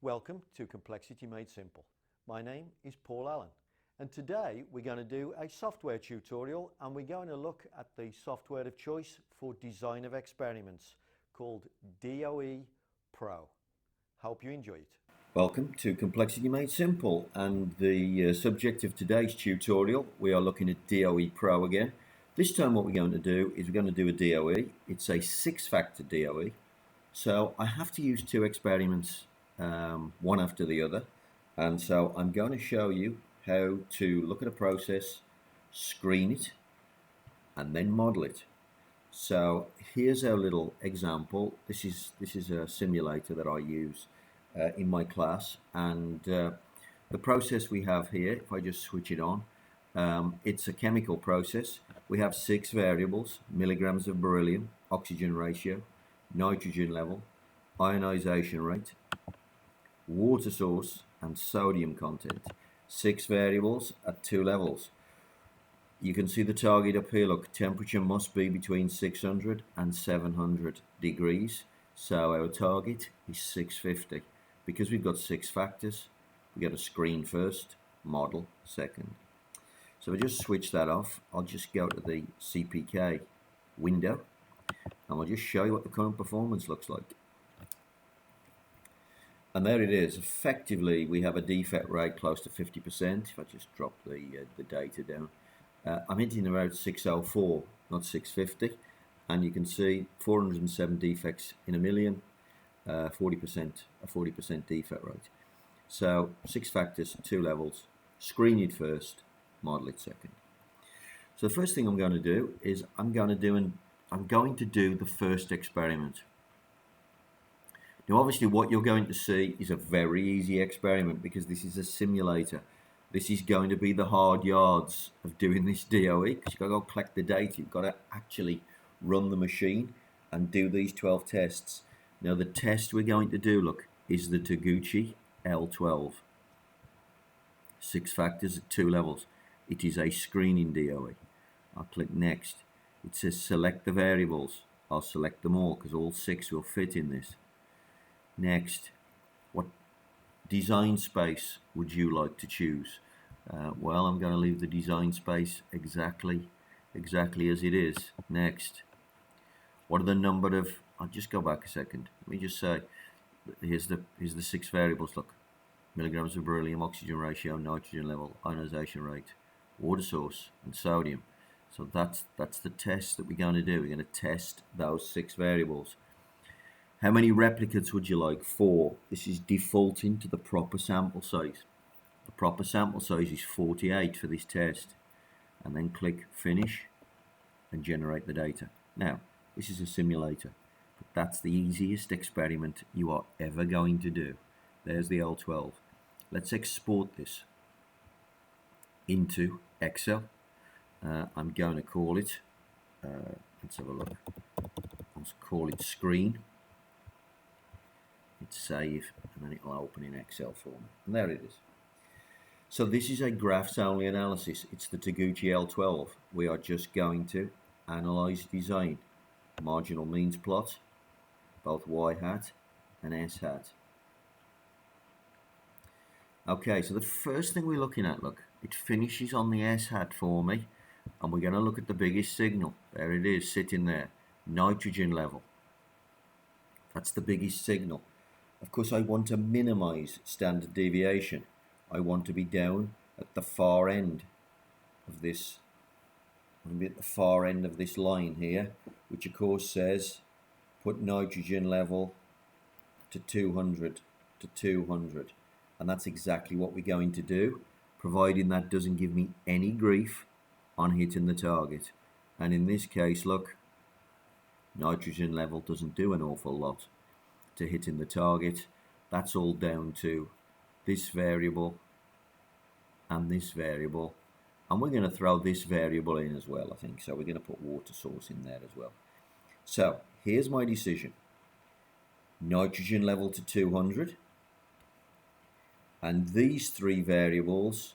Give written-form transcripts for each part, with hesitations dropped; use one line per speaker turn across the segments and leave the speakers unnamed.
Welcome to Complexity Made Simple. My name is Paul Allen, and today we're going to do a software tutorial, and we're going to look at the software of choice for design of experiments called DOE Pro. Hope you enjoy it. Welcome to Complexity Made Simple, and the subject of today's tutorial, we are looking at DOE Pro again. This time what we're going to do is we're going to do a DOE. It's a 6-factor DOE, so I have to use 2 experiments, one after the other, and so I'm going to show you how to look at a process, screen it, and then model it. So here's our little example. This is a simulator that I use in my class, and the process we have here, if I just switch it on, it's a chemical process. We have 6 variables: milligrams of beryllium, oxygen ratio, nitrogen level, ionization rate, water source, and sodium content. 6 variables at 2 levels. You can see the target up here. Look, temperature must be between 600 and 700 degrees. So our target is 650. Because we've got 6 factors, we got to screen first, model second. So if I just switch that off, I'll just go to the CPK window, and I'll just show you what the current performance looks like. And there it is. Effectively, we have a defect rate close to 50%. If I just drop the data down, I'm hitting around 604, not 650. And you can see 407 defects in a million, 40% defect rate. So 6 factors, 2 levels. Screen it first, model it second. So the first thing I'm going to do is I'm going to do the first experiment. Now obviously what you're going to see is a very easy experiment because this is a simulator. This is going to be the hard yards of doing this DOE, because you've got to go collect the data. You've got to actually run the machine and do these 12 tests. Now the test we're going to do, look, is the Taguchi L12. 6 factors at 2 levels. It is a screening DOE. I'll click next. It says select the variables. I'll select them all because all 6 will fit in this. Next, what design space would you like to choose? Well, I'm going to leave the design space exactly as it is. Next, what are the number of, I'll just go back a second. Let me just say, here's the 6 variables. Look, milligrams of beryllium, oxygen ratio, nitrogen level, ionization rate, water source, and sodium. So that's the test that we're going to do. We're going to test those 6 variables. How many replicates would you like? 4. This is defaulting to the proper sample size. The proper sample size is 48 for this test. And then click Finish and generate the data. Now, this is a simulator, but that's the easiest experiment you are ever going to do. There's the L12. Let's export this into Excel. I'm going to call it, let's have a look. Let's call it Screen. Hit save, and then it will open in Excel for me. And there it is. So this is a graphs only analysis. It's the Taguchi L12. We are just going to analyze design, marginal means plot, both y hat and s hat. Okay, so the first thing we're looking at, look, it finishes on the s hat for me, and we're going to look at the biggest signal. There it is, sitting there, nitrogen level. That's the biggest signal. Of course, I want to minimize standard deviation. I want to be down at the far end of this. I'm going to be at the far end of this line here, which of course says put nitrogen level to 200 to 200. And that's exactly what we're going to do, providing that doesn't give me any grief on hitting the target. And in this case, look, nitrogen level doesn't do an awful lot to hitting the target. That's all down to this variable and this variable, and we're going to throw this variable in as well, I think. So we're going to put water source in there as well. So here's my decision: nitrogen level to 200, and these 3 variables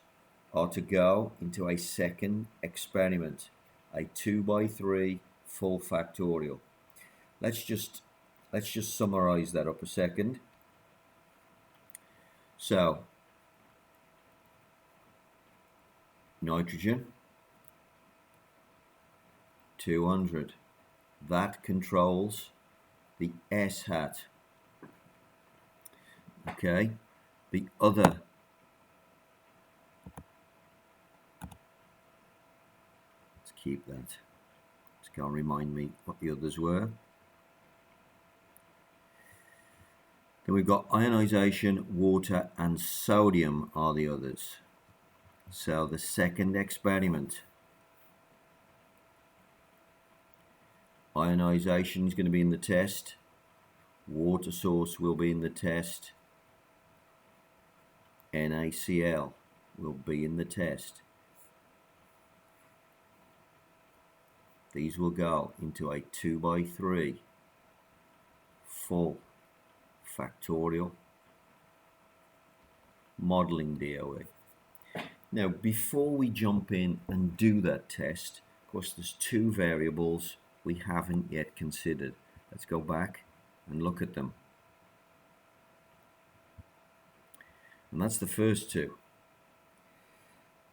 are to go into a second experiment, a 2x3 full factorial. Let's just summarize that up a second. So nitrogen 200, that controls the S hat. Okay, the other, let's keep that. It's going to remind me what the others were. Then we've got ionization, water, and sodium are the others. So the second experiment, ionization is going to be in the test, water source will be in the test, NaCl will be in the test. These will go into a 2x3 full factorial modeling DOE. Now, before we jump in and do that test, of course, there's two variables we haven't yet considered. Let's go back and look at them. And that's the first two.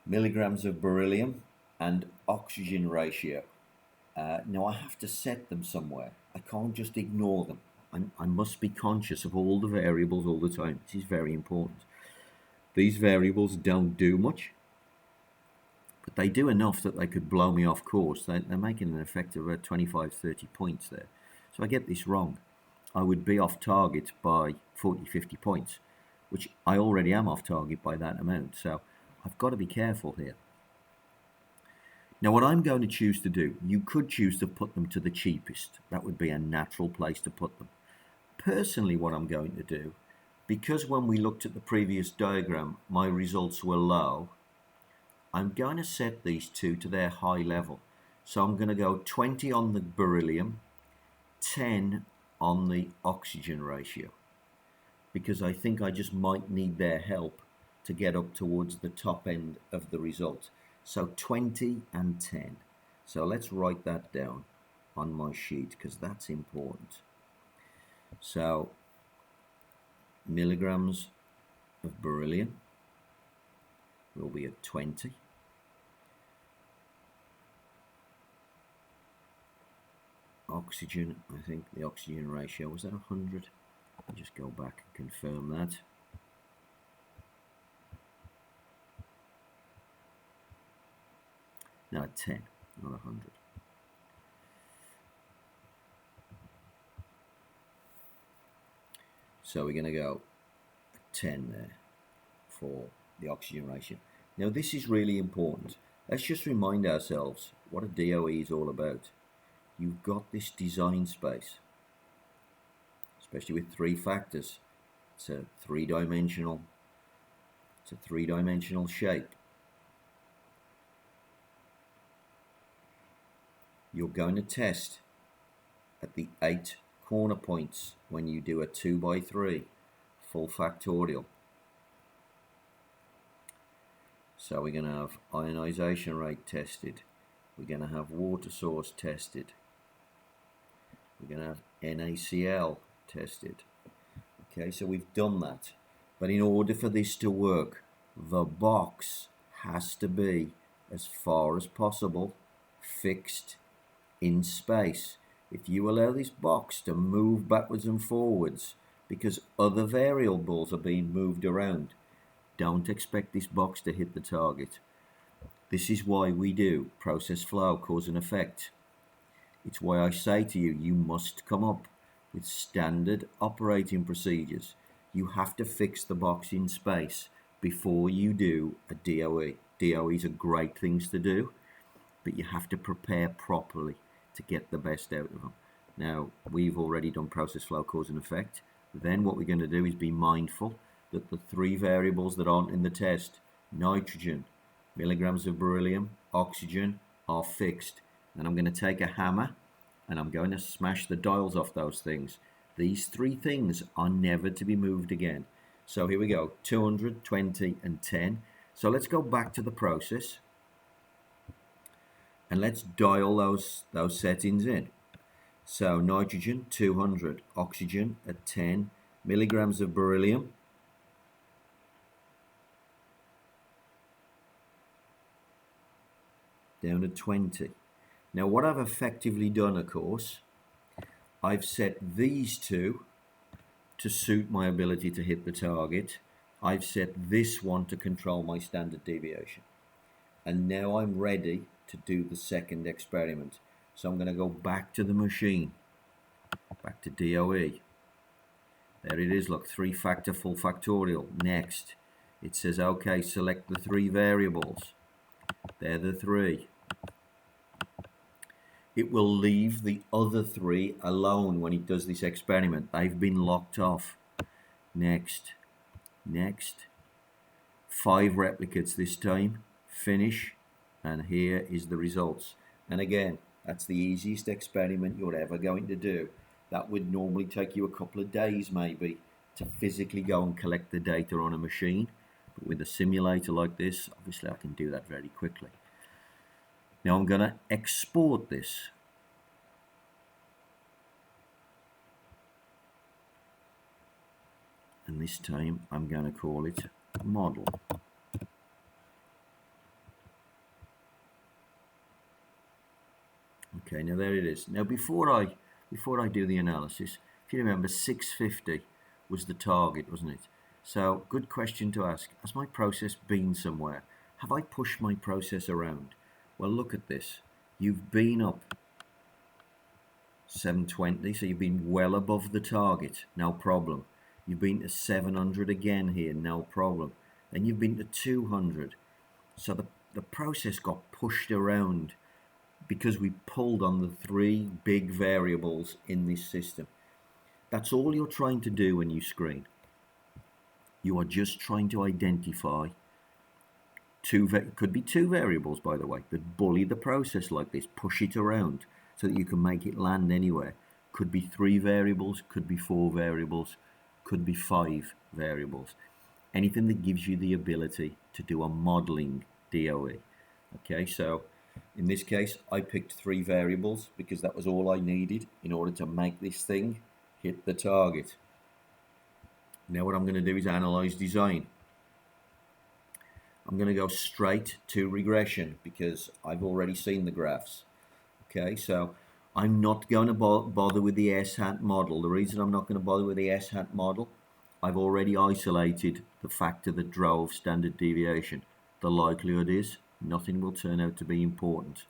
Milligrams of beryllium and oxygen ratio. Now I have to set them somewhere. I can't just ignore them. I must be conscious of all the variables all the time. This is very important. These variables don't do much, but they do enough that they could blow me off course. They're making an effect of about 25, 30 points there. So I get this wrong, I would be off target by 40, 50 points, which I already am off target by that amount. So I've got to be careful here. Now what I'm going to choose to do, you could choose to put them to the cheapest. That would be a natural place to put them. Personally, what I'm going to do, because when we looked at the previous diagram, my results were low, I'm going to set these two to their high level. So I'm going to go 20 on the beryllium, 10 on the oxygen ratio, because I think I just might need their help to get up towards the top end of the result. So 20 and 10. So let's write that down on my sheet because that's important. So milligrams of beryllium will be at 20. Oxygen, I think the oxygen ratio was at 100. I'll just go back and confirm that. No, 10, not 100. So we're going to go 10 there for the oxygen ratio. Now this is really important. Let's just remind ourselves what a DOE is all about. You've got this design space, especially with three factors. It's a three-dimensional shape. You're going to test at the 8 corner points when you do a 2x3 full factorial. So we're going to have ionization rate tested. We're going to have water source tested. We're going to have NaCl tested. Okay, so we've done that. But in order for this to work, the box has to be, as far as possible, fixed in space. If you allow this box to move backwards and forwards because other variables are being moved around, don't expect this box to hit the target. This is why we do process flow, cause and effect. It's why I say to you, you must come up with standard operating procedures. You have to fix the box in space before you do a DOE. DOEs are great things to do, but you have to prepare properly to get the best out of them. Now, we've already done process flow, cause and effect. Then what we're going to do is be mindful that the three variables that aren't in the test, nitrogen, milligrams of beryllium, oxygen, are fixed. And I'm going to take a hammer and I'm going to smash the dials off those things. These three things are never to be moved again. So here we go, 200, 20, and 10. So let's go back to the process and let's dial those settings in. So nitrogen 200, oxygen at 10, milligrams of beryllium down to 20. Now what I've effectively done, of course, I've set these two to suit my ability to hit the target. I've set this one to control my standard deviation. And now I'm ready to do the second experiment. So I'm going to go back to the machine, back to DOE. There it is, look, 3-factor full factorial. Next, it says, okay, select the 3 variables. They're the 3. It will leave the other 3 alone when it does this experiment. They've been locked off. Next, 5 replicates this time. Finish, and here is the results. And again, that's the easiest experiment you're ever going to do. That would normally take you a couple of days maybe to physically go and collect the data on a machine. But with a simulator like this, obviously I can do that very quickly. Now I'm going to export this. And this time I'm going to call it model. Okay, now there it is. Now before I do the analysis, if you remember, 650 was the target, wasn't it? So good question to ask. Has my process been somewhere? Have I pushed my process around? Well, look at this. You've been up 720, so you've been well above the target, no problem. You've been to 700 again here, no problem. Then you've been to 200. So the process got pushed around because we pulled on the 3 big variables in this system. That's all you're trying to do when you screen. You are just trying to identify could be 2 variables, by the way, but bully the process like this, push it around so that you can make it land anywhere. Could be 3 variables, could be 4 variables, could be 5 variables. Anything that gives you the ability to do a modeling DOE. Okay, so in this case, I picked 3 variables because that was all I needed in order to make this thing hit the target. Now what I'm going to do is analyze design. I'm going to go straight to regression because I've already seen the graphs. Okay, so I'm not going to bother with the S-hat model. The reason I'm not going to bother with the S-hat model, I've already isolated the factor that drove standard deviation. The likelihood is nothing will turn out to be important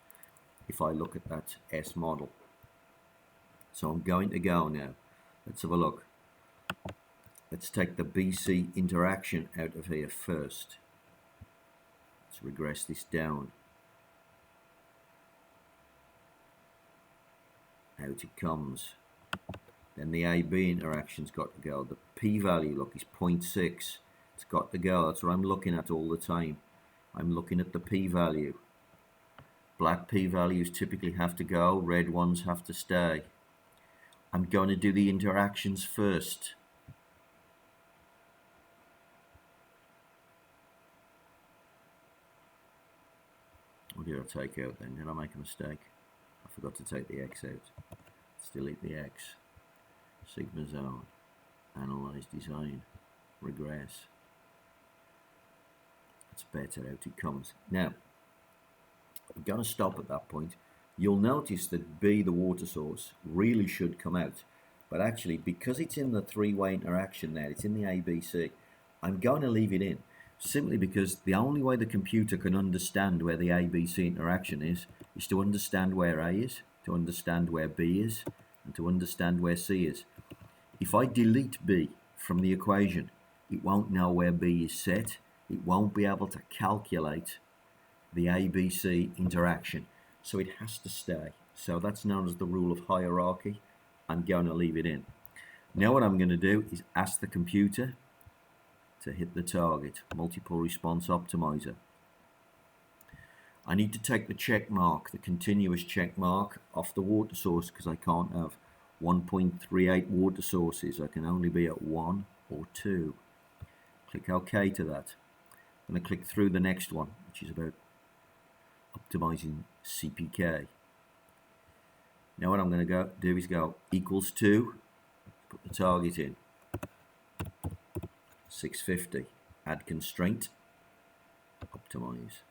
if I look at that S model. So I'm going to go now. Let's have a look. Let's take the BC interaction out of here first. Let's regress this down. Out it comes. Then the AB interaction's got to go. The p-value, look, is 0.6. It's got to go. That's what I'm looking at all the time. I'm looking at the p-value. Black p-values typically have to go. Red ones have to stay. I'm going to do the interactions first. What did I take out then? Did I make a mistake? I forgot to take the X out. Let's delete the X. Sigma zone. Analyze design. Regress. That's better. Out it comes. Now, I'm going to stop at that point. You'll notice that B, the water source, really should come out. But actually, because it's in the 3-way interaction there, it's in the ABC, I'm going to leave it in. Simply because the only way the computer can understand where the ABC interaction is to understand where A is, to understand where B is, and to understand where C is. If I delete B from the equation, it won't know where B is set. It won't be able to calculate the ABC interaction. So it has to stay. So that's known as the rule of hierarchy. I'm going to leave it in. Now what I'm going to do is ask the computer to hit the target, multiple response optimizer. I need to take the check mark, the continuous check mark, off the water source because I can't have 1.38 water sources. I can only be at 1 or 2. Click OK to that. I'm going to click through the next one, which is about optimizing CPK. Now what I'm going to do is go equals to, put the target in, 650, add constraint, optimize.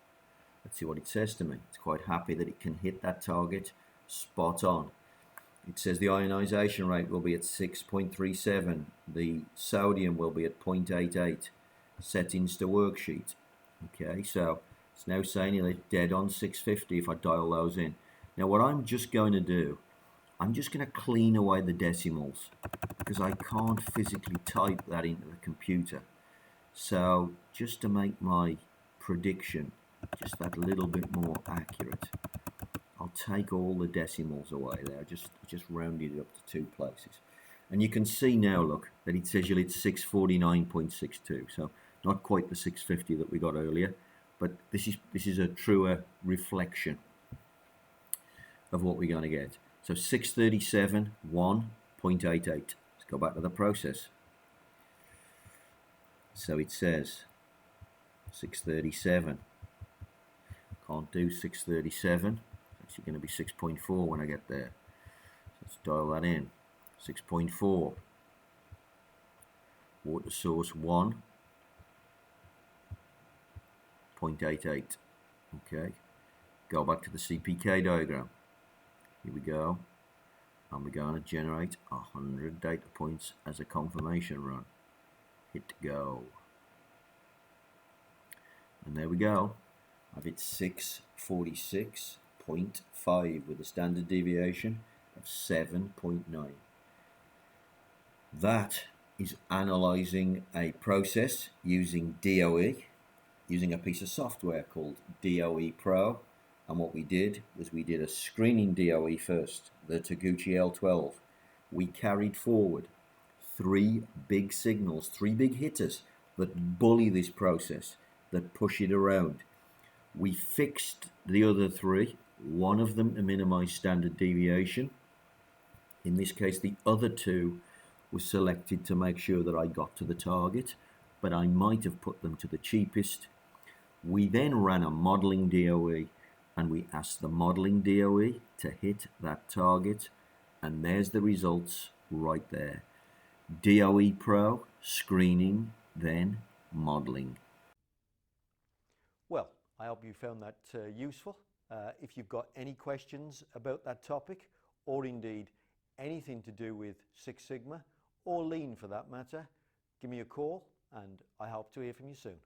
Let's see what it says to me. It's quite happy that it can hit that target spot on. It says the ionization rate will be at 6.37. The sodium will be at 0.88. Settings to worksheet. Okay, so it's now saying it's dead on 650 if I dial those in. Now what I'm just going to do, I'm just going to clean away the decimals because I can't physically type that into the computer. So just to make my prediction just that little bit more accurate, I'll take all the decimals away there. Just rounded it up to 2 places. And you can see now, look, that it says it's 649.62. So not quite the 650 that we got earlier, but this is a truer reflection of what we're going to get. So 637, 1.88. Let's go back to the process. So it says 637. Can't do 637. It's actually going to be 6.4 when I get there. So let's dial that in. 6.4. Water source 1.88. Okay. Go back to the CPK diagram. Here we go. And we're going to generate 100 data points as a confirmation run. Hit go. And there we go. I've hit 646.5 with a standard deviation of 7.9. That is analyzing a process using DOE, using a piece of software called DOE Pro. And what we did was we did a screening DOE first, the Taguchi L12. We carried forward 3 big signals, 3 big hitters that bully this process, that push it around. We fixed the other 3, one of them to minimize standard deviation. In this case, the other 2 was selected to make sure that I got to the target, but I might have put them to the cheapest. We then ran a modeling DOE, and we asked the modeling DOE to hit that target, and there's the results right there. DOE Pro, screening, then modeling.
Well, I hope you found that useful. If you've got any questions about that topic, or indeed anything to do with Six Sigma, or Lean for that matter, give me a call, and I hope to hear from you soon.